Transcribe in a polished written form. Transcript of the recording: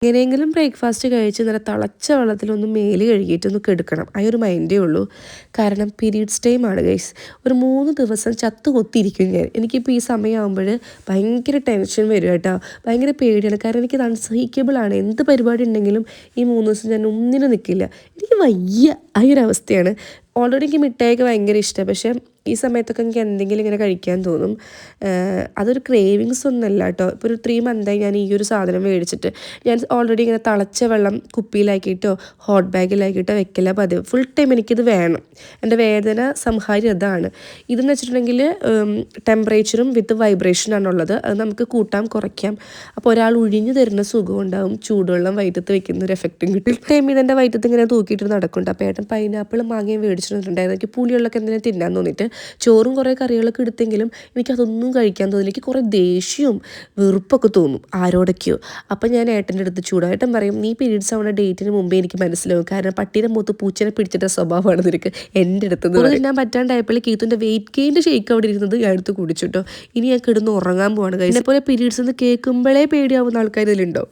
എങ്ങനെയെങ്കിലും ബ്രേക്ക്ഫാസ്റ്റ് കഴിച്ച് നല്ല തിളച്ച വെള്ളത്തിലൊന്ന് മേല് കഴുകിയിട്ടൊന്ന് കെടുക്കണം. ആ ഒരു മൈൻഡേ ഉള്ളൂ. കാരണം പീരീഡ്സ് ടൈമാണ് ഗൈസ്. ഒരു 3 ദിവസം ചത്തു കൊത്തിയിരിക്കും ഞാൻ. എനിക്കിപ്പോൾ ഈ സമയമാകുമ്പോൾ ഭയങ്കര ടെൻഷൻ വരും കേട്ടോ. ഭയങ്കര പേടിയാണ്. കാരണം എനിക്കത് അൺസഹിക്കബിളാണ്. എന്ത് പരിപാടി ഉണ്ടെങ്കിലും ഈ 3 ദിവസം ഞാൻ ഒന്നിനും നിൽക്കില്ല. എനിക്ക് വയ്യ ആ ഒരു അവസ്ഥയാണ്. ഓൾറെഡി എനിക്ക് മിഠായിയൊക്കെ ഭയങ്കര ഇഷ്ടമാണ്. പക്ഷേ ഈ സമയത്തൊക്കെ എനിക്ക് എന്തെങ്കിലും ഇങ്ങനെ കഴിക്കാൻ തോന്നും. അതൊരു ക്രേവിങ്സ് ഒന്നുമല്ല കേട്ടോ. ഇപ്പോൾ ഒരു 3 മന്തായി ഞാൻ ഈ ഒരു സാധനം മേടിച്ചിട്ട്. ഞാൻ ഓൾറെഡി ഇങ്ങനെ തിളച്ച വെള്ളം കുപ്പിയിലാക്കിയിട്ടോ ഹോട്ട് ബാഗിലാക്കിയിട്ടോ വെക്കല പതിവ്. ഫുൾ ടൈം എനിക്കിത് വേണം. എൻ്റെ വേദന സംഹാരി അതാണ്. ഇതെന്ന് വെച്ചിട്ടുണ്ടെങ്കിൽ ടെമ്പറേച്ചറും വിത്ത് വൈബ്രേഷനാണുള്ളത്. അത് നമുക്ക് കൂട്ടാം കുറയ്ക്കാം. അപ്പോൾ ഒരാൾ ഒഴിഞ്ഞു തരുന്ന സുഖം ഉണ്ടാവും. ചൂടുവെള്ളം വയറ്റത്ത് വെക്കുന്ന ഒരു എഫക്റ്റും കിട്ടും. ടൈം ഇതെൻ്റെ വയറ്റത്ത് ഇങ്ങനെ തൂക്കിയിട്ട് നടക്കുന്നുണ്ട്. അപ്പോൾ ഏട്ടൻ പൈനാപ്പിൾ മാങ്ങയും മേടിച്ചിട്ടുണ്ടായിരുന്നു. എനിക്ക് പുളിയുള്ളൊക്കെ എന്തെങ്കിലും തിന്നാൻ തോന്നിയിട്ട് ചോറും കുറേ കറികളൊക്കെ എടുത്തെങ്കിലും എനിക്കതൊന്നും കഴിക്കാൻ തോന്നില്ല. എനിക്ക് കുറേ ദേഷ്യവും വെറുപ്പൊക്കെ തോന്നും ആരോടൊക്കെയോ. അപ്പം ഞാൻ ഏട്ടൻ്റെ അടുത്ത് ചൂടായിട്ടും പറയും, നീ പീരീഡ്സ് ആവുന്ന ഡേറ്റിന് മുമ്പേ എനിക്ക് മനസ്സിലാവും. കാരണം പട്ടീനെ മൂത്ത് പൂച്ചനെ പിടിച്ചിട്ട സ്വഭാവമാണ് നിനക്ക് എൻ്റെ അടുത്ത്. ഞാൻ പറ്റാണ്ടായപ്പോൾ കീത്തുൻ്റെ വെയിറ്റ് ഗെയിൻ്റെ ഷേക്ക് അവിടെ ഇരുന്നത് ഞാൻ എടുത്ത് കുടിച്ചിട്ടോ. ഇനി ഞാൻ കിടന്ന് ഉറങ്ങാൻ പോവാണ്. ഇതിനെപ്പോലെ പീരീഡ്സ് എന്ന് കേൾക്കുമ്പോഴേ പേടിയാവുന്ന ആൾക്കാർ ഇതിലുണ്ടോ?